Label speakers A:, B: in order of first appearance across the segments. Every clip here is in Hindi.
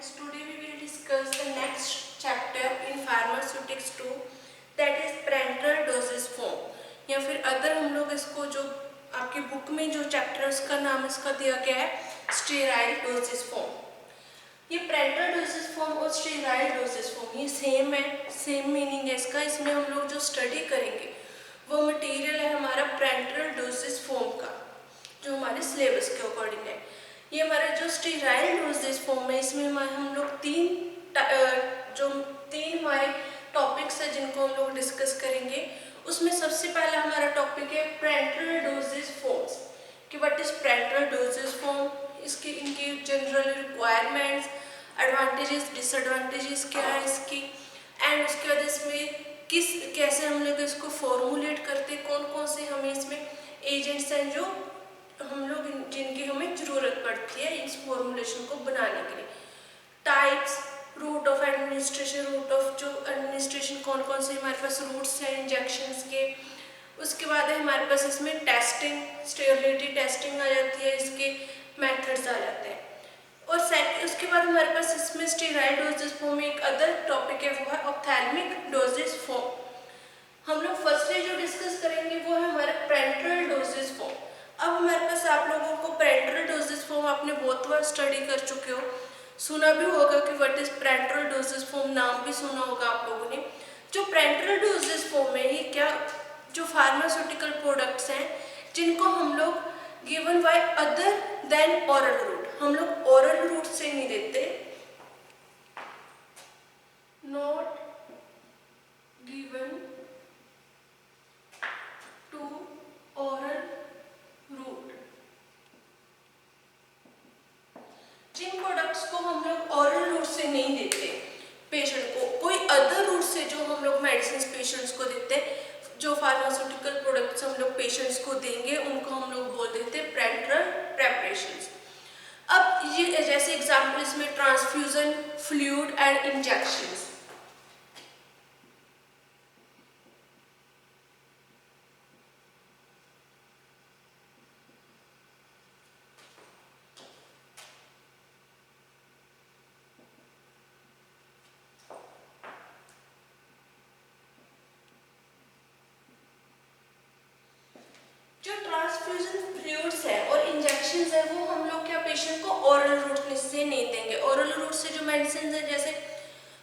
A: friends, today we will discuss the next chapter in pharmaceutics 2, that is parenteral dosage form, या फिर अदर हम लोग इसको जो आपके बुक में जो चैप्टर उसका नाम इसका दिया गया है स्टेराइल डोसेज फॉर्म। ये पेरेंटल डोसेज फॉर्म और स्टेराइल डोसेज फॉर्म ये सेम है, सेम मीनिंग है इसका। इसमें हम लोग जो स्टडी करेंगे वो मटेरियल है हमारा पेरेंटल डोसेज फॉर्म का, जो हमारे सिलेबस के अकॉर्डिंग है। ये हमारा जो स्टेराइल डोसेज फॉर्म है इसमें हम लोग तीन हमारे टॉपिक्स है जिनको हम लोग डिस्कस करेंगे। उसमें सबसे पहला हमारा टॉपिक है पेरेंटल डोसेज फॉर्म्स, कि what is parental dosage form, इसकी इनकी जनरल रिक्वायरमेंट्स, एडवांटेजेस डिसएडवांटेजेस क्या है इसकी, एंड उसके बाद इसमें कैसे हम लोग इसको फॉर्मुलेट करते, कौन कौन से हमें इसमें एजेंट्स हैं जो हम लोग जिनकी हमें ज़रूरत पड़ती है इस फॉर्मुलेशन को बनाने के लिए। Types, route of administration, route of जो एडमिनिस्ट्रेशन कौन कौन से हमारे पास रूट्स हैं इंजेक्शंस के। उसके बाद है हमारे पास इसमें टेस्टिंग, स्टेरिलिटी टेस्टिंग आ जाती है, इसके मेथड्स आ जाते हैं। और उसके बाद हमारे पास इसमें स्टेराइल डोसेज फॉर्म में एक अदर टॉपिक है वो है ऑप्थेल्मिक डोसेज फॉर्म। हम लोग फर्स्टली जो डिस्कस करेंगे वो है हमारे पेरेंटल डोसेज फॉर्म। अब हमारे पास आप लोगों को पेरेंटल डोसेज फॉर्म आपने बहुत बार स्टडी कर चुके हो, सुना भी होगा कि what is parental dosage form, नाम भी सुना होगा आप लोगों ने। जो पेरेंटल डोसेज फॉर्म है ये क्या, जो फार्मास्यूटिकल प्रोडक्ट्स हैं जिनको हम लोग given by other than oral route, हम लोग ओरल रूट से नहीं देते, not given to oral route. जिन प्रोडक्ट्स को हम लोग ओरल रूट से नहीं देते पेशेंट को, कोई अदर रूट से जो हम लोग मेडिसिन पेशेंट्स को देते, जो फार्मास्यूटिकल प्रोडक्ट्स हम लोग पेशेंट्स को देंगे उनको हम लोग बोल देते हैं पेरेंटल प्रेपरेशंस। अब ये जैसे एग्जांपल इसमें ट्रांसफ्यूजन, फ्लूइड एंड इंजेक्शंस। है वो हम लोग क्या पेशेंट को ओरल रूट से नहीं देंगे। ओरल रूट से जो मेडिसिन है जैसे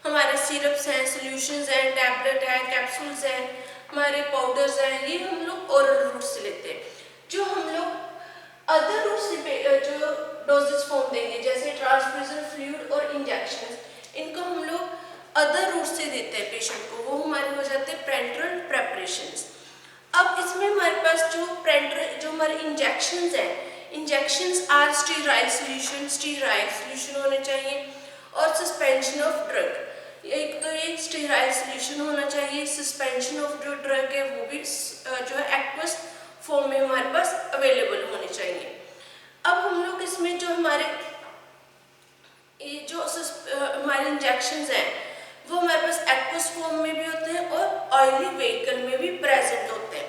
A: हमारे सिरप्स हैं, सॉल्यूशंस हैं, टैबलेट है, कैप्सूल्स हैं, हमारे पाउडर्स हैं, ये हम लोग ओरल रूट से लेते हैं। जो हम लोग अदर रूट से जो डोजेज फॉर्म देंगे जैसे ट्रांसफ्यूजन, फ्लूइड और इंजेक्शंस, इनको हम लोग अदर रूट से देते हैं पेशेंट को, वो हमारे हो जाते हैं पेरेंटल प्रेपरेशंस। अब इसमें हमारे पास जो हमारे इंजेक्शंस हैं, इंजेक्शंस आर स्टेराइल सोल्यूशन होने चाहिए, और सस्पेंशन ऑफ ड्रग, एक तो ये स्टेराइल सोल्यूशन होना चाहिए, सस्पेंशन ऑफ जो ड्रग है वो भी जो है एक्वस फॉर्म में हमारे पास अवेलेबल होने चाहिए। अब हम लोग इसमें जो हमारे हमारे इंजेक्शंस हैं वो हमारे पास एक्वस फॉर्म में भी होते हैं और ऑयली व्हीकल में भी प्रेजेंट होते हैं,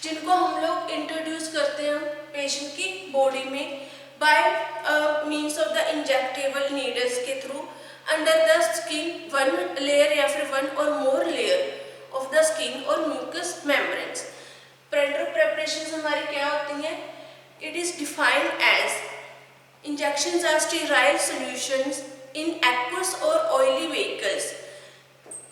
A: जिनको हम लोग इंट्रोड्यूस करते हैं पेशेंट की बॉडी में by means of the injectable needles के through under the skin, one layer या फिर one or more layer of the skin or mucous membranes. Parenteral preparations हमारी क्या होती हैं, it is defined as injections are sterile solutions in aqueous or oily vehicles,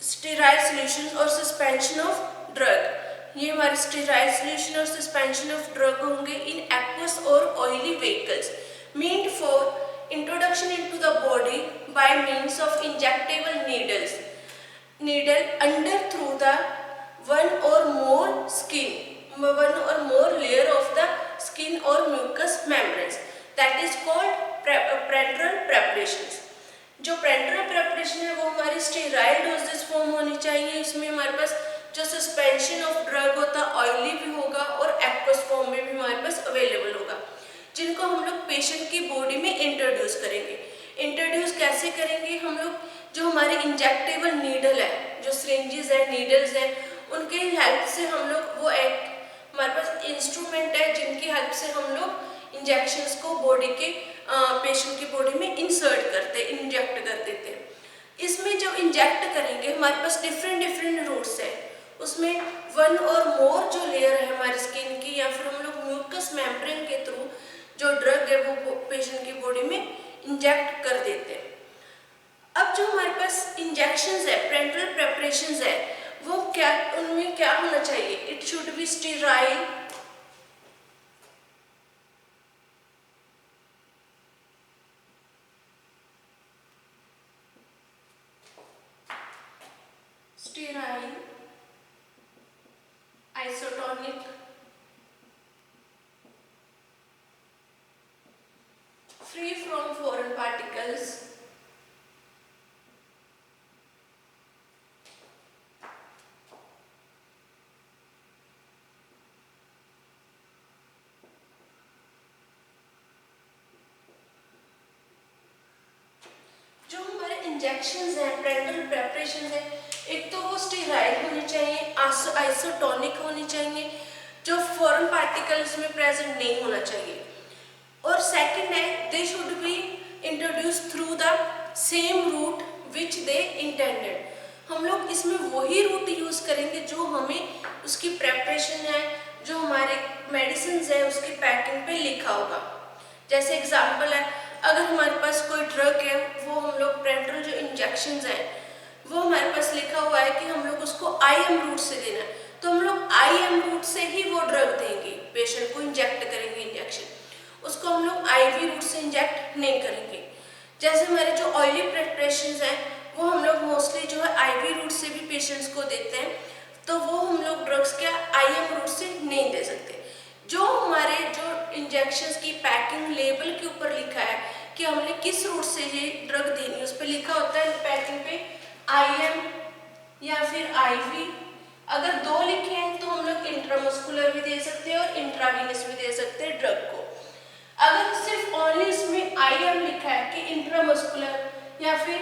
A: sterile solutions or suspension of drug. ये हमारे sterile solution or suspension of drug होंगे in aqueous or oily vehicles, meant for introduction into the body by means of injectable needle under through the one or more layer of the skin or mucous membranes, that is called parenteral preparations. जो पेरेंटल प्रेपरेशन है वो हमारी स्टेराइल डोसेज फॉर्म होनी चाहिए। इसमें हमारे पास जो सस्पेंशन ऑफ ड्रग होता है ऑयली भी होगा और एक्वस फॉर्म में भी हमारे पास अवेलेबल होगा, जिनको हम लोग पेशेंट की बॉडी में इंट्रोड्यूस करेंगे। इंट्रोड्यूस कैसे करेंगे हम लोग, जो हमारे इंजेक्टेबल नीडल है, जो सिरिंजेस है, नीडल्स है, उनके हेल्प से हम लोग, वो एक हमारे पास इंस्ट्रूमेंट है जिनकी हेल्प से हम लोग इंजेक्शंस को बॉडी के पेशेंट की बॉडी में इंसर्ट करते, इंजेक्ट कर देते हैं। इसमें जब इंजेक्ट करेंगे हमारे पास डिफरेंट रूट्स है, उसमें वन और मोर जो लेयर है हमारी स्किन की या फिर हम लोग म्यूकस मेम्ब्रेन के थ्रू जो ड्रग है वो पेशेंट की बॉडी में इंजेक्ट कर देते हैं। अब जो हमारे पास इंजेक्शंस है, पेरेंटल प्रेपरेशंस है, वो क्या, उनमें क्या होना चाहिए? It should be sterile, isotonic, free from foreign particles, जो हमारे इंजेक्शंस हैं, पेरेंटल प्रेपरेशंस हैं, एक तो वो स्टेराइल होनी चाहिए, आइसोटोनिक होनी चाहिए, जो फॉरेन पार्टिकल्स में प्रेजेंट नहीं होना चाहिए। और सेकंड है, they should be introduce through the same route which they intended. हम लोग इसमें वही रूट यूज करेंगे जो हमें उसकी प्रेपरेशन है, जो हमारे मेडिसिन है उसकी पैकिंग पे लिखा होगा। जैसे एग्जांपल है, अगर हमारे पास कोई ड्रग है, वो हम लोग पेरेंटल जो इंजेक्शंस हैं वो हमारे पास लिखा हुआ है कि हम लोग उसको IM रूट से देना है, तो हम लोग IM रूट से ही वो ड्रग देंगे, पेशेंट को इंजेक्ट करेंगे इंजेक्शन, उसको हम लोग IV रूट से इंजेक्ट नहीं करेंगे। जैसे हमारे जो ऑयली प्रिपरेशंस हैं वो हम लोग मोस्टली जो है IV रूट से भी पेशेंट्स को देते हैं, तो वो हम लोग ड्रग्स क्या IM रूट से नहीं दे सकते। जो हमारे जो इंजेक्शंस की पैकिंग लेबल के ऊपर लिखा है कि हमने किस रूट से ये ड्रग देनी है, उस पर लिखा होता है पैकिंग पे IM या फिर IV। अगर दो लिखे हैं तो हम लोग इंट्रामस्कुलर भी दे सकते हैं और इंट्रावीनस भी दे सकते हैं ड्रग को। अगर सिर्फ ओनली इसमें IM लिखा है कि इंट्रामस्कुलर या फिर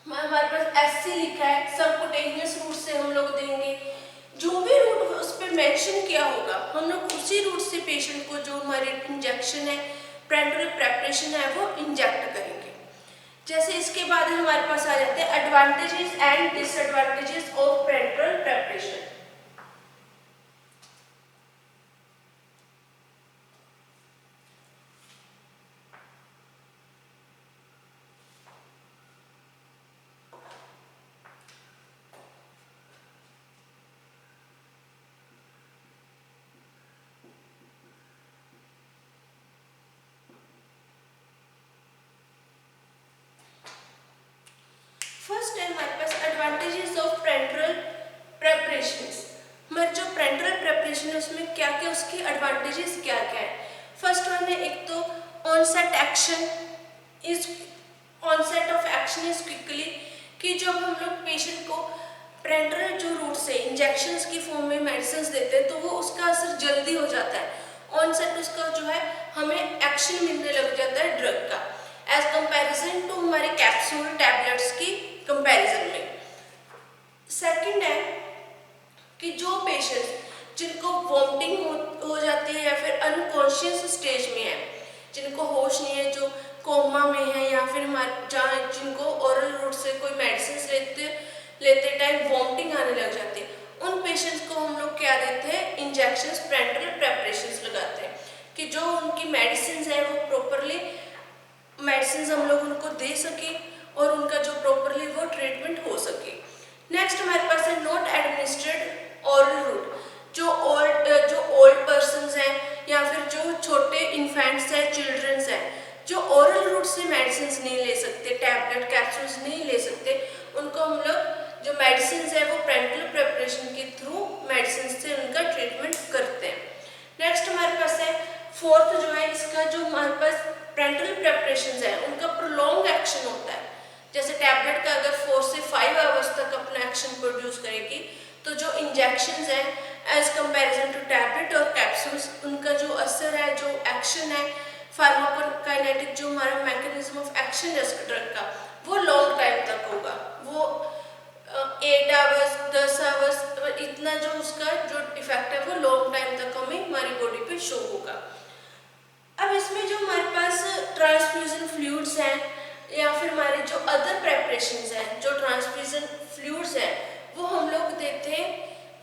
A: हमारे पास SC लिखा है सबकुटेनियस रूट से हम लोग देंगे, जो भी रूट उस पर मेंशन किया होगा हम लोग उसी रूट से पेशेंट को जो हमारे इंजेक्शन है, पेरेंटल प्रेपरेशन है, वो इंजेक्ट करेंगे। जैसे इसके बाद हमारे पास आ जाते हैं advantages and disadvantages of parental preparation. First है हमारे पास एडवांटेजेस ऑफ पेरेंटल प्रेपरेशंस। हमारे जो पेरेंटल प्रेपरेशन है उसमें क्या क्या उसकी एडवांटेजेस क्या क्या है। फर्स्ट वन है, एक तो onset action is onset of action is quickly, कि जब हम लोग पेशेंट को पेरेंटल जो रूट से इंजेक्शंस की फॉर्म में मेडिसिन देते हैं तो वो उसका असर जल्दी हो जाता है, ऑनसेट उसका जो है हमें एक्शन मिलने लग जाता है ड्रग का, एज कंपैरिजन टू हमारे कैप्सूल टैबलेट्स की कंपैरिजन में। सेकंड है कि जो पेशेंट्स जिनको वॉमिटिंग हो जाती है या फिर अनकॉन्शियस स्टेज में है, जिनको होश नहीं है, जो कोमा में है या फिर हमारे जिनको ओरल रूट से कोई मेडिसिन लेते टाइम वॉमिटिंग आने लग जाती है, उन पेशेंट्स को हम लोग क्या देते हैं, इंजेक्शंस पेरेंटल प्रेपरेशंस लगाते हैं कि जो उनकी मेडिसिन है वो प्रॉपरली मेडिसिन हम लोग उनको दे सके और उनका जो प्रॉपरली वो ट्रीटमेंट हो सके। नेक्स्ट हमारे पास है नॉट एडमिनिस्ट्रेड ओरल रूट, जो ओल्ड पर्सन्स हैं या फिर जो छोटे इन्फेंट्स हैं, चिल्ड्रंस हैं, जो ओरल रूट से मेडिसिन नहीं ले सकते, टैबलेट कैप्सूल्स नहीं ले सकते, उनको हम लोग जो मेडिसिन है वो पेरेंटल प्रेपरेशन के थ्रू मेडिसिन से उनका ट्रीटमेंट करते हैं। नेक्स्ट हमारे पास है फोर्थ जो है इसका, जो हमारे पास पेरेंटल प्रेपरेशन है उनका प्रोलॉन्ग एक्शन होता है। जैसे टैबलेट का अगर 4 से 5 आवर्स तक अपना एक्शन प्रोड्यूस करेगी, तो जो इंजेक्शन है एज कंपैरिजन टू टैबलेट और कैप्सूल्स, उनका जो असर है, जो एक्शन है, फार्माकोकाइनेटिक जो हमारा मैकेनिज्म ऑफ एक्शन है उस ड्रग का, वो लॉन्ग टाइम तक होगा, वो 8 आवर्स 10 आवर्स इतना जो उसका जो इफेक्ट है वो लॉन्ग टाइम तक हमें हमारी बॉडी पे शो होगा। अब इसमें जो हमारे पास ट्रांसफ्यूजन फ्लूइड्स हैं या फिर हमारे जो अदर प्रेपरेशंस हैं, जो ट्रांसफ्यूजन फ्लूइड्स हैं वो हम लोग देते हैं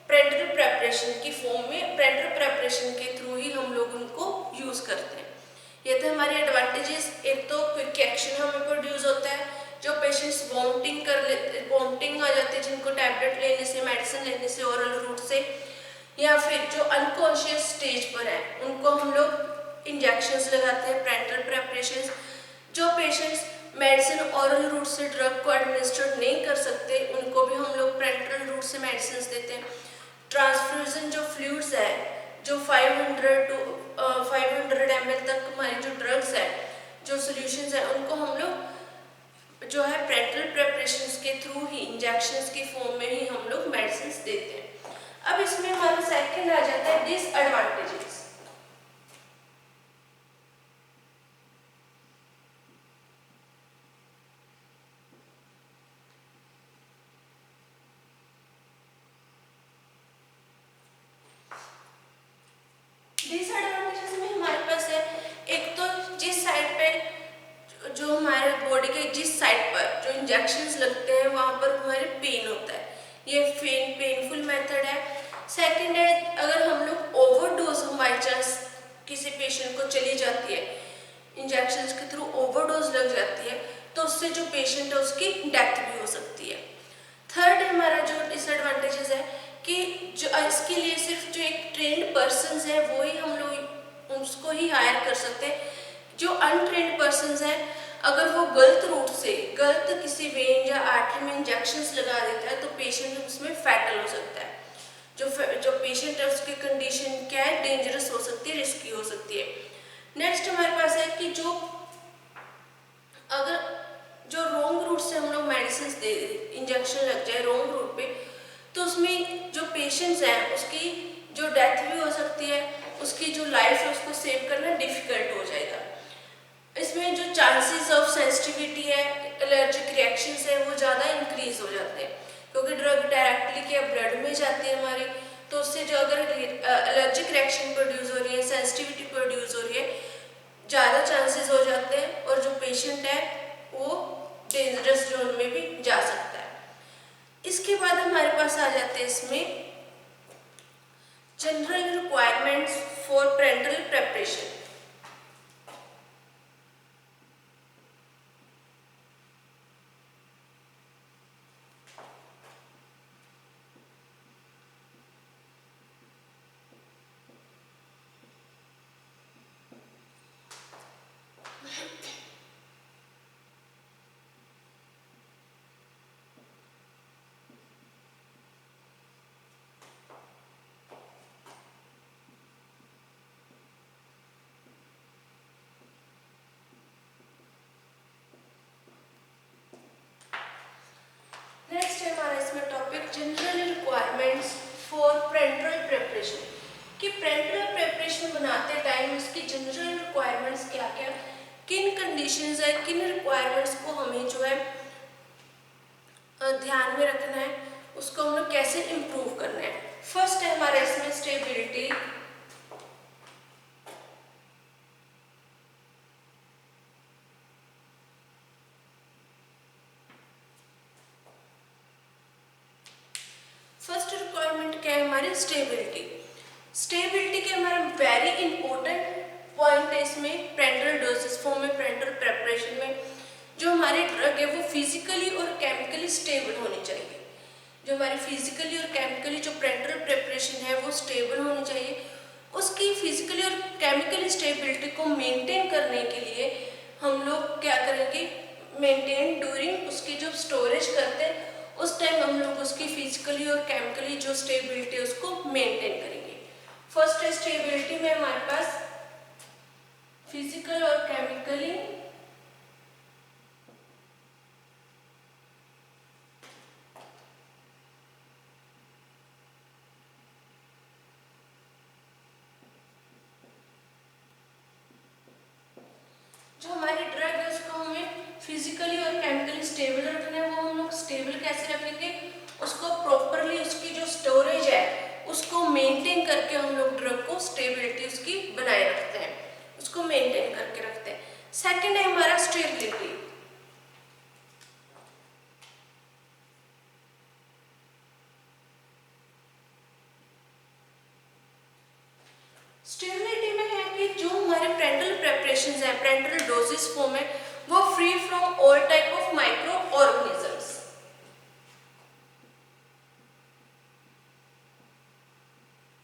A: पेरेंटल प्रेपरेशन की फॉर्म में। पेरेंटल प्रेपरेशन के थ्रू ही हम लोग उनको यूज करते हैं। ये थे हमारे एडवांटेजेस। एक तो क्विक एक्शन हमें प्रोड्यूस होता है, जो पेशेंट्स वॉमिटिंग कर लेते, वॉमिटिंग आ जाती है जिनको टैबलेट लेने से, मेडिसिन लेने से, ओरल रूट से, या फिर जो अनकॉन्शियस स्टेज पर है उनको हम लोग इंजेक्शंस लगाते हैं, पेरेंटल प्रेपरेशंस। जो पेशेंट्स मेडिसिन ओरल रूट से ड्रग को एडमिनिस्ट्रेट नहीं कर सकते उनको भी हम लोग पेरेंटल रूट से मेडिसिन देते हैं। ट्रांसफ्यूजन जो फ्लूइड्स है, जो 500 ml तक हमारी जो ड्रग्स है, जो सॉल्यूशंस है, उनको हम लोग जो है पेरेंटल प्रेपरेशंस के थ्रू ही, इंजेक्शंस की फॉर्म में ही हम लोग मेडिसिन देते हैं। अब इसमें हमारा सेकंड आ जाता है डिसएडवांटेजेस। डिसएडवांटेजेस में हमारे पास है, एक तो जिस साइड पे, जो हमारे बॉडी के जिस साइड पर जो इंजेक्शंस लगते हैं वहाँ पर हमारे पेन होता है, ये पेनफुल मेथड है। सेकंड है, अगर हम लोग ओवरडोज बाई चांस किसी पेशेंट को चली जाती है, इंजेक्शंस के थ्रू ओवरडोज लग जाती है, तो उससे जो पेशेंट है उसकी डेथ भी हो सकती है। थर्ड हमारा जो डिसएडवांटेजेस है कि जो इसके लिए सिर्फ जो एक ट्रेंड पर्सन है वो ही हम लोग उसको ही हायर कर सकते हैं। जो अनट्रेंड पर्सन है, अगर वो गलत रूट से, गलत किसी वेन या आर्टरी में इंजेक्शंस लगा देता है तो पेशेंट उसमें फैटल हो सकता है। जो पेशेंट है उसकी कंडीशन क्या है, डेंजरस हो सकती है, रिस्की हो सकती है। नेक्स्ट हमारे पास है कि जो अगर जो रॉन्ग रूट से हम लोग मेडिसिन दे, इंजेक्शन लग जाए रॉन्ग रूट पे, तो उसमें जो पेशेंट्स हैं उसकी जो डेथ भी हो सकती है, उसकी जो लाइफ है उसको सेव करना डिफिकल्ट हो जाएगा। इसमें जो चांसेस ऑफ सेंसिटिविटी है, एलर्जिक रिएक्शंस है, वो ज़्यादा इंक्रीज हो जाते हैं, क्योंकि ड्रग डायरेक्टली क्या ब्लड में जाती है हमारी, तो उससे जो अगर एलर्जिक रिएक्शन प्रोड्यूस हो रही है, सेंसिटिविटी प्रोड्यूस हो रही है, ज़्यादा चांसेस हो जाते हैं और जो पेशेंट है वो डेंजरस जोन में भी जा सकता है। इसके बाद हमारे पास आ जाते हैं इसमें general requirements for parental preparation. Next है हमारा इसमें topic general requirements for parental preparation, कि पेरेंटल प्रेपरेशन बनाते टाइम उसकी जनरल रिक्वायरमेंट्स क्या क्या, किन कंडीशंस है, किन रिक्वायरमेंट्स को हमें जो है ध्यान में रखना है, उसको हम लोग कैसे इम्प्रूव करना है। फर्स्ट है हमारा इसमें स्टेबिलिटी। फर्स्ट रिक्वायरमेंट क्या है हमारी, स्टेबिलिटी। स्टेबिलिटी के हमारा वेरी इंपॉर्टेंट पॉइंट है इसमें पेरेंटल डोसेज फॉर्म में, पेरेंटल प्रेपरेशन में जो हमारी ड्रग है वो फिजिकली और केमिकली स्टेबल होनी चाहिए। जो हमारी फिजिकली और केमिकली जो पेरेंटल प्रेपरेशन है वो स्टेबल होनी चाहिए। उसकी फिजिकली और केमिकली स्टेबिलिटी को मेंटेन करने के लिए हम लोग क्या करेंगे, मेंटेन ड्यूरिंग उसकी जो स्टोरेज करते हैं उस टाइम हम लोग उसकी फिजिकली और केमिकली जो स्टेबिलिटी है उसको मेंटेन करेंगे। फर्स्ट है स्टेबिलिटी में हमारे पास फिजिकल और केमिकली जो हमारी ड्रग है उसको हमें फिजिकली और केमिकली स्टेबल रखना है। वो हम लोग स्टेबल कैसे रखेंगे, उसको प्रॉपरली उसकी जो स्टोरेज है उसको मेंटेन करके हम लोग ड्रग को स्टेबिलिटी उसकी बनाए रखते हैं। उसको मेंटेन करके रखते हैं। सेकंड है हमारा स्टेबिलिटी। स्टेबिलिटी में है कि जो हमारे पेरेंटल प्रेपरेशंस हैं, पेरेंटल डोजेज फॉर्म है, वो free from all type of micro organisms,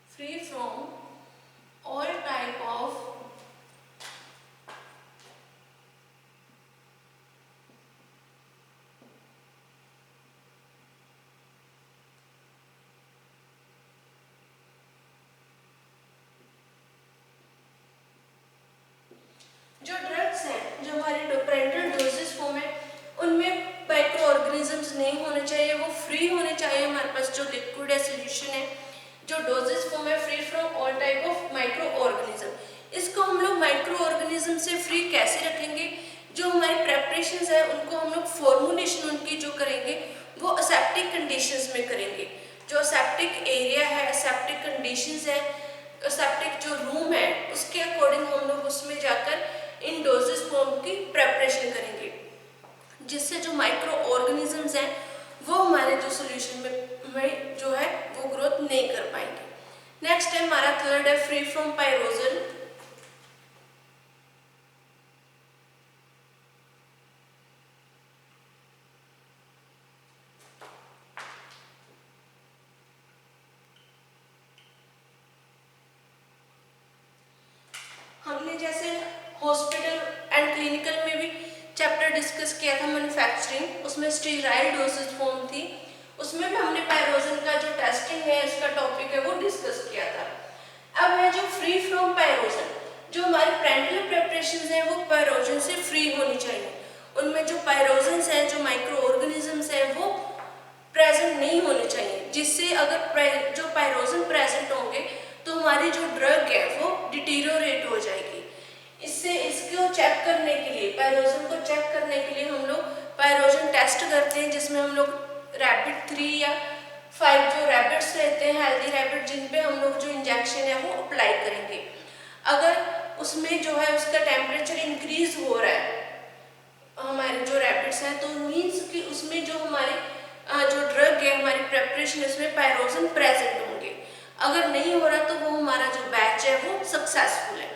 A: free from all type of जो ड्रग्स हैं, जो हमारे पेरेंटल डोजेज फॉर्म है, उनमें माइक्रो ऑर्गेनिजम्स नहीं होने चाहिए, वो फ्री होने चाहिए। हमारे पास जो लिक्विड है, सोल्यूशन है, जो डोजेज फॉर्म है, free from all type of micro organism. इसको हम लोग माइक्रो ऑर्गेनिज्म से फ्री कैसे रखेंगे? जो हमारी प्रेपरेशंस है उनको हम लोग फॉर्मुलेशन उनकी जो करेंगे वो असेप्टिक कंडीशंस में करेंगे। जो असेप्टिक एरिया है, असेप्टिक कंडीशंस है, असेप्टिक जो रूम है, उसके अकॉर्डिंग हम लोग उसमें जाकर इन डोजेज फॉर्म की प्रेपरेशन करेंगे, जिससे जो माइक्रो ऑर्गेनिजम्स हैं वो हमारे जो सोल्यूशन में जो है वो ग्रोथ नहीं कर पाएंगे। नेक्स्ट है हमारा थर्ड है फ्री फ्रॉम पायरोजन। हमने जैसे हॉस्पिटल एंड क्लिनिकल में भी चैप्टर डिस्कस किया था मैन्युफैक्चरिंग, उसमें स्टीराइल डोसेज फॉर्म थी, उसमें भी हमने पायरोजन का जो टेस्टिंग है, इसका टॉपिक है, वो डिस्कस किया था। अब है जो फ्री फ्रॉम पायरोजन, जो हमारे पेरेंटल प्रेपरेशंस हैं वो पायरोजन से फ्री होनी चाहिए। उनमें जो पायरोजन्स हैं, जो माइक्रो ऑर्गेनिजम्स हैं, वो प्रेजेंट नहीं होने चाहिए, जिससे अगर जो पायरोजन प्रेजेंट होंगे तो हमारी जो ड्रग है वो डिटीरियोरेट हो जाएगी। इससे इसको चेक करने के लिए, पायरोजन को चेक करने के लिए हम लोग पायरोजन टेस्ट करते हैं, जिसमें हम लोग रैबिट 3 या 5 जो रैबिट्स रहते हैं, हेल्दी रैबिट, जिन पे हम लोग जो इंजेक्शन है वो अप्लाई करेंगे। अगर उसमें जो है उसका टेम्परेचर इंक्रीज हो रहा है, हमारे जो रैबिट्स हैं, तो मीन्स कि उसमें जो हमारे जो ड्रग है, हमारी प्रेपरेशन, उसमें पायरोजन प्रेजेंट होंगे। अगर नहीं हो रहा तो वो हमारा जो बैच है वो सक्सेसफुल है।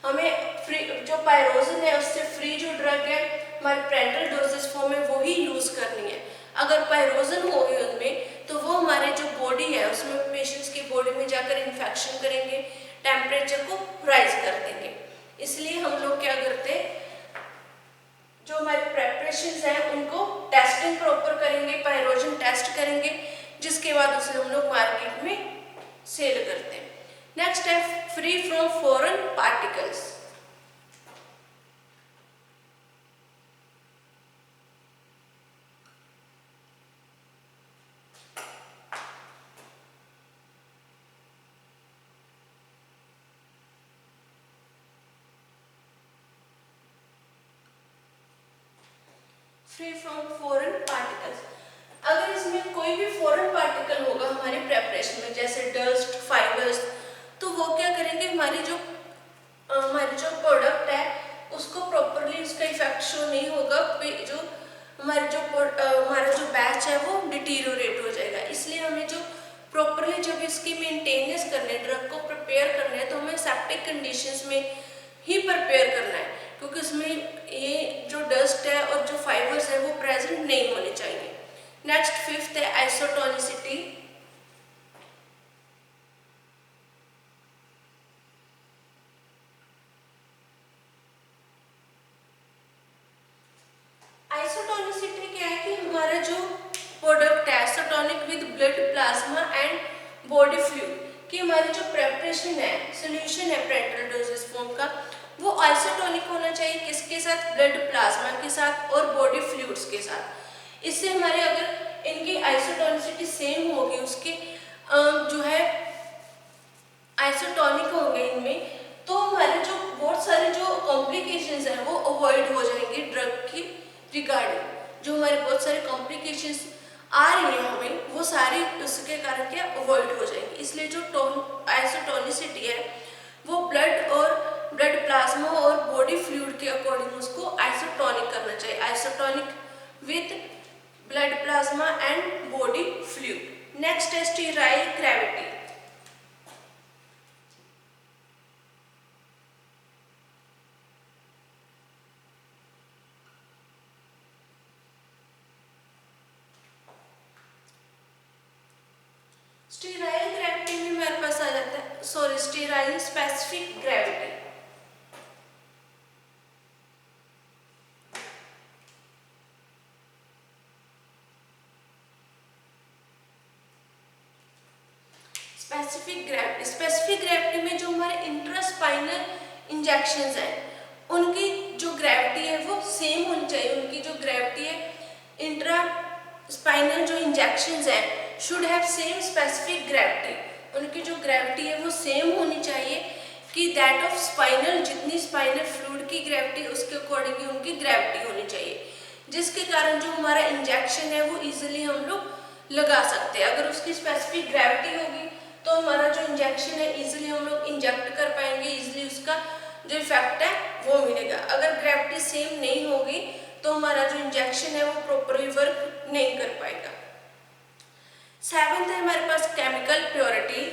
A: हमें फ्री जो पायरोजन है उससे फ्री जो ड्रग है हमारे पेरेंटल डोजेज फॉर्म में वो ही यूज करनी है। अगर पायरोजन हो गए उनमें तो वो हमारे जो बॉडी है उसमें पेशेंट्स की बॉडी में जाकर इन्फेक्शन करेंगे, टेम्परेचर को राइज कर देंगे। इसलिए हम लोग क्या करते हैं, जो हमारे प्रेपरेशंस हैं उनको टेस्टिंग प्रॉपर करेंगे, पायरोजन टेस्ट करेंगे, जिसके बाद उसे हम लोग मार्केट में सेल करते हैं। नेक्स्ट है free from foreign particles. Free from foreign particles, अगर इसमें कोई भी फॉरेन पार्टिकल होगा हमारी प्रेपरेशन में, जैसे डस्ट, फाइबर्स, तो वो क्या करेंगे, हमारी जो प्रोडक्ट है उसको प्रॉपरली उसका इफेक्ट शो नहीं होगा, जो हमारा जो बैच है वो डिटीरियोरेट हो जाएगा। इसलिए हमें जो प्रॉपरली जब इसकी मेंटेनेंस करने, ड्रग को प्रिपेयर करना है, तो हमें सेप्टिक कंडीशंस में ही प्रिपेयर करना है, क्योंकि उसमें ये जो डस्ट है और जो फाइबर्स है वो प्रेजेंट नहीं होने चाहिए। नेक्स्ट फिफ्थ है आइसोटोनिसिटी। आइसोटोनिसिटी क्या है कि हमारा जो प्रोडक्ट है isotonic with blood, plasma and body fluid, कि हमारी जो प्रेपरेशन है, सोल्यूशन है पेरेंटल डोजेज फॉर्म का, वो आइसोटोनिक होना चाहिए, किसके साथ, ब्लड, प्लाज्मा के साथ और बॉडी फ्लूइड्स के साथ। इससे हमारे अगर इनकी आइसोटोनिसिटी सेम होगी, उसके जो है आइसोटोनिक होंगे इनमें, तो हमारे जो बहुत सारे जो कॉम्प्लिकेशंस हैं वो अवॉइड हो जाएंगे ड्रग की रिगार्डिंग। जो हमारे बहुत सारे कॉम्प्लिकेशंस आ रही है हमें, वो सारी उसके कारण क्या अवॉइड हो जाएंगी। इसलिए जो आइसोटोनिसिटी है वो ब्लड और ब्लड प्लाज्मा और बॉडी फ्लूइड के अकॉर्डिंग उसको आइसोटोनिक करना चाहिए, isotonic with blood plasma and body fluid. Next है स्टीराइल ग्रेविटी। स्टीराइल ग्रेविटी में हमारे पास आ जाता है, sorry, sterile specific gravity. Specific gravity में जो हमारे इंट्रास्पाइनल इंजेक्शंस हैं उनकी जो ग्रेविटी है वो सेम होनी चाहिए। उनकी जो ग्रेविटी है इंट्रा स्पाइनल जो इंजेक्शंस हैं should have same specific gravity. उनकी जो ग्रेविटी है वो सेम होनी चाहिए कि दैट ऑफ स्पाइनल, जितनी स्पाइनल फ्लूइड की ग्रेविटी उसके अकॉर्डिंग उनकी ग्रेविटी होनी चाहिए, जिसके कारण जो हमारा इंजेक्शन है वो इजीली हम लोग लगा सकते हैं। अगर उसकी स्पेसिफिक ग्रेविटी होगी तो हमारा जो इंजेक्शन है इजीली हम लोग इंजेक्ट कर पाएंगे, इजीली उसका जो इफेक्ट है वो मिलेगा। अगर ग्रेविटी सेम नहीं होगी तो हमारा जो इंजेक्शन है वो प्रॉपरली वर्क नहीं कर पाएगा। सेवेंथ है हमारे पास केमिकल प्योरिटी।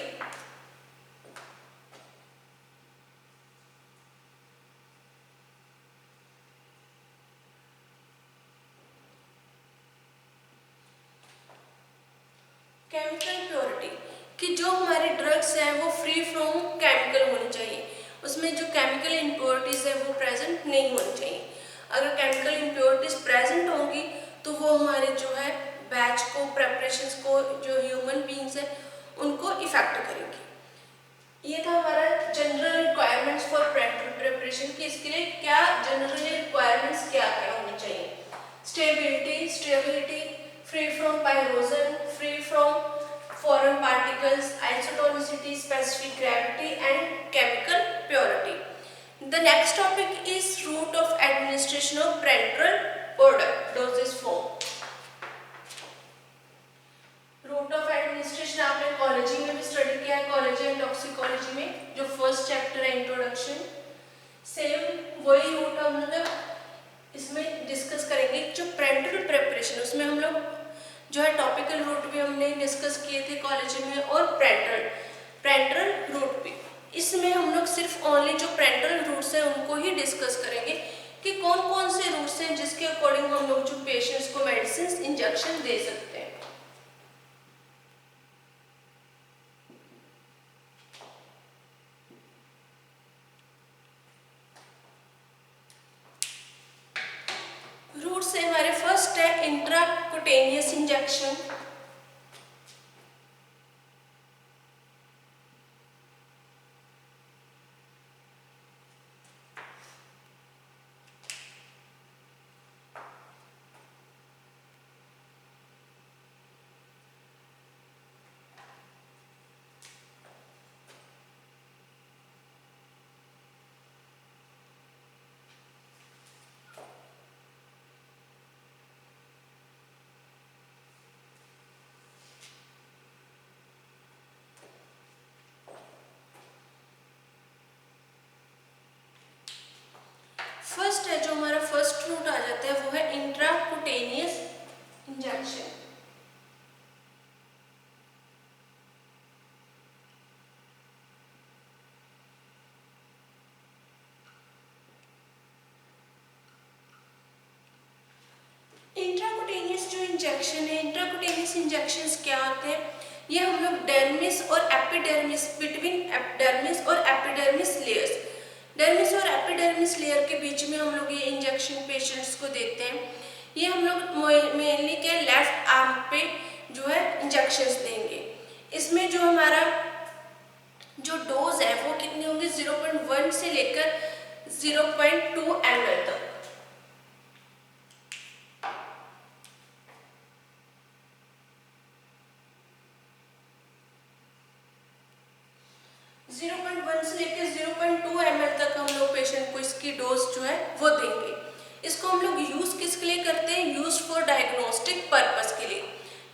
A: केमिकल प्योरिटी कि जो हमारे ड्रग्स हैं वो फ्री फ्रॉम केमिकल होनी चाहिए, उसमें जो केमिकल इम्प्योरिटीज है वो प्रेजेंट नहीं होनी चाहिए। अगर केमिकल इम्प्योरिटीज प्रेजेंट होंगी तो वो हमारे जो है बैच को, प्रेपरेशंस को, जो ह्यूमन बींग्स है उनको इफेक्ट करेंगी। ये था हमारा जनरल रिक्वायरमेंट्स फॉर प्रेपरेशन कि इसके लिए क्या जनरल रिक्वायरमेंट्स क्या क्या होनी चाहिए। Stability, free from pyrogen, free from foreign particles, isotonicity, specific gravity and chemical purity. The next topic is route of administration of parenteral product dosage form. Route of administration आपने कॉलेजी में भी स्टडी किया है, कॉलेजी एंड टॉक्सिकोलॉजी में जो फर्स्ट चैप्टर है इंट्रोडक्शन, सेम वही रूट हम लोग इसमें डिस्कस करेंगे। जो पेरेंटल प्रेपरेशन उसमें हम लोग जो है टॉपिकल रूट भी हमने डिस्कस किए थे कॉलेज में और पेरेंटल रूट भी। इसमें हम लोग सिर्फ ओनली जो पेरेंटल रूट्स हैं उनको ही डिस्कस करेंगे कि कौन कौन से रूट्स हैं जिसके अकॉर्डिंग हम लोग जो पेशेंट्स को मेडिसिन इंजेक्शन दे सकते हैं। रूट से हमारे फर्स्ट है इंट्राकुटेनियस इंजेक्शन। फर्स्ट है जो हमारा फर्स्ट रूट आ जाता है वो है इंट्राकुटेनियस इंजेक्शन। इंट्राकुटेनियस जो इंजेक्शन है, इंट्राकुटेनियस इंजेक्शंस क्या होते हैं, ये हम लोग डर्मिस और एपिडर्मिस, बिटवीन डर्मिस और एपिडर्मिस लेयर्स, डर्मिस और एपिडर्मिस लेयर के बीच में हम लोग ये इंजेक्शन पेशेंट्स को देते हैं। ये हम लोग मेनली के लेफ्ट आर्म पे जो है इंजेक्शंस देंगे। इसमें जो हमारा जो डोज है वो कितने होंगे, 0.1 से लेकर 0.2 ml तक। से लेकर 0.2 ml तक हम लोग पेशेंट को इसकी डोज जो है वो देंगे। इसको हम लोग यूज किसके लिए करते हैं, यूज फॉर डायग्नोस्टिक पर्पस के लिए,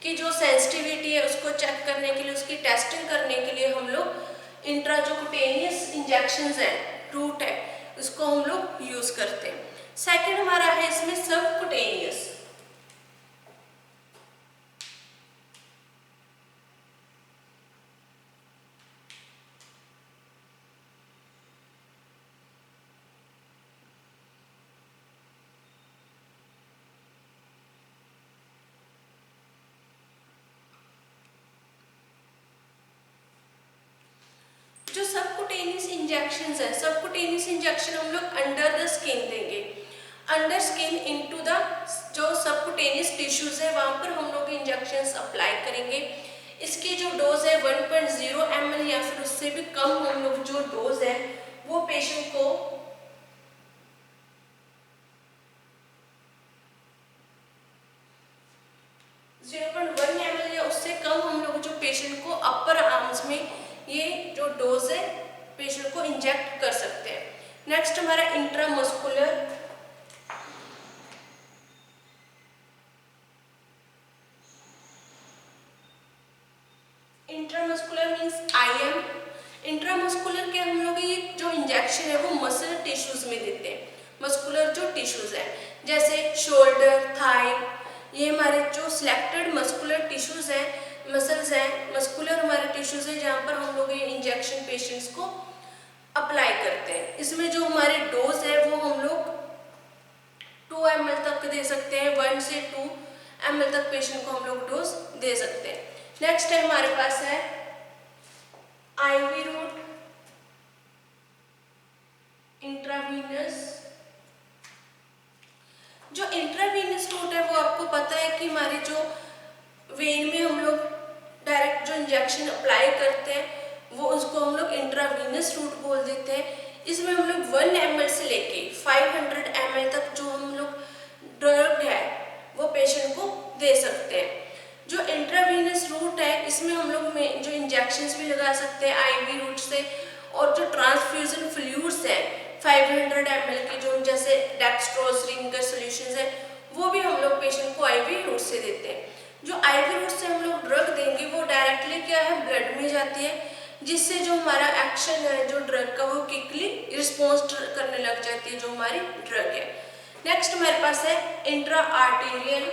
A: कि जो सेंसिटिविटी है उसको चेक करने के लिए, उसकी टेस्टिंग करने के लिए हम लोग इंट्राकुटेनियस इंजेक्शंस हैं रूट है, उसको हम लोग यूज करते हैं। सेकंड हमारा है इसमें सबकुटेनियस। जो सबकुटेनियस इंजेक्शन है, सबकुटेनियस इंजेक्शन हम लोग अंडर द स्किन देंगे, अंडर स्किन इनटू द जो सबकुटेनियस टिश्यूज है वहां पर हम लोग इंजेक्शन अप्लाई करेंगे। इसकी जो डोज है 1.0 ml या फिर उससे भी कम हम लोग जो डोज है वो पेशेंट को ml या उससे कम हम लोग जो पेशेंट को अपर आर्म्स में ये जो डोज है पेशेंट को इंजेक्ट कर सकते हैं। नेक्स्ट हमारा intramuscular. Intramuscular means IM। Intramuscular के हम लोग ये जो इंजेक्शन है वो मसल टिश्यूज में देते हैं। मस्कुलर जो टिश्यूज है जैसे शोल्डर, थाई, ये हमारे जो सिलेक्टेड मस्कुलर टिश्यूज है, मसल्स है, मस्कुलर हमारे टिश्यूज है जहाँ पर हम लोग ये इंजेक्शन पेशेंट्स को अप्लाई करते हैं। इसमें जो हमारे डोज है वो हम लोग 2 ml तक दे सकते हैं, 1 से 2 ml तक पेशेंट को हम लोग डोज दे सकते हैं। नेक्स्ट है हमारे पास है IV रूट, इंट्रावीनस। जो इंट्रावीनस रूट है वो आपको पता है कि हमारे जो वेन में हम लोग डायरेक्ट जो इंजेक्शन अप्लाई करते हैं वो उसको हम लोग इंट्रावीनस रूट बोल देते हैं। इसमें हम लोग 1 ml से लेके 500 ml तक जो हम लोग ड्रग है वो पेशेंट को दे सकते हैं। जो इंट्रावीनस रूट है इसमें हम लोग में जो इंजेक्शंस भी लगा सकते हैं IV रूट से, और जो ट्रांसफ्यूजन फ्लूइड्स है 500 ml के जो जैसे डेक्सट्रोज रिंगर सॉल्यूशंस है वो भी हम लोग पेशेंट को IV रूट से देते हैं। जो IV रूट से हम लोग ड्रग देंगे वो डायरेक्टली क्या है ब्लड में जाती है, जिससे जो हमारा एक्शन है जो ड्रग का वो क्विकली रिस्पॉन्स करने लग जाती है जो हमारी ड्रग है। नेक्स्ट हमारे पास है इंट्रा आर्टेरियल।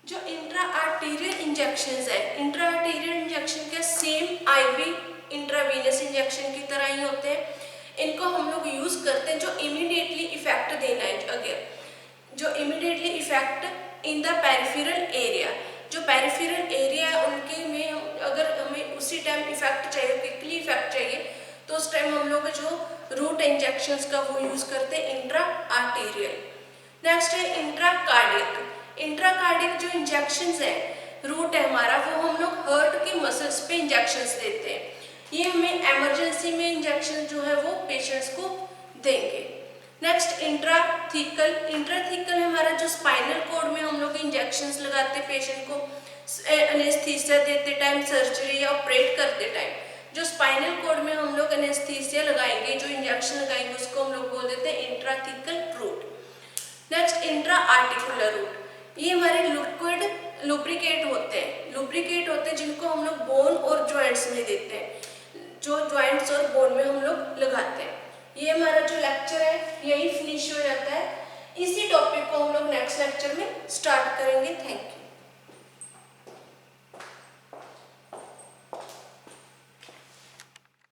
A: जो इंट्रा आर्टेरियल इंजेक्शंस है, इंट्रा आर्टेरियल इंजेक्शन के सेम IV इंट्रावीनस इंजेक्शन की तरह ही होते हैं। इनको हम लोग यूज करते हैं जो इमीडिएटली इफेक्ट देना है, अगर जो immediately effect in the peripheral area, जो पेरिफेरल एरिया है उनके में अगर हमें उसी टाइम इफेक्ट चाहिए, क्विकली इफेक्ट चाहिए, तो उस टाइम हम लोग जो रूट इंजेक्शंस का वो यूज करते हैं इंट्रा आर्टेरियल। नेक्स्ट है इंट्रा कार्डियक। इंट्रा कार्डियक जो इंजेक्शंस है रूट है हमारा वो हम लोग हार्ट के मसल्स पे इंजेक्शंस देते हैं। ये हमें इमरजेंसी में इंजेक्शन जो है वो पेशेंट्स को देंगे। Next intrathecal. इंट्राथीकल हमारा जो स्पाइनल कॉर्ड में हम लोग इंजेक्शंस लगाते हैं पेशेंट को एनेस्थीसिया देते टाइम, सर्जरी या ऑपरेट करते टाइम जो स्पाइनल कॉर्ड में हम लोग एनेस्थीसिया लगाएंगे, जो इंजेक्शन लगाएंगे उसको हम लोग बोल देते हैं intrathecal route. Next intra articular route. ये हमारे लिक्विड लुब्रिकेट होते हैं जिनको हम लोग बोन और जॉइंट्स में देते हैं, जो जॉइंट्स और बोन में हम लोग लगाते हैं। ये हमारा जो लेक्चर है यही फिनिश हो जाता है। इसी टॉपिक को हम लोग नेक्स्ट लेक्चर में स्टार्ट करेंगे। Thank you.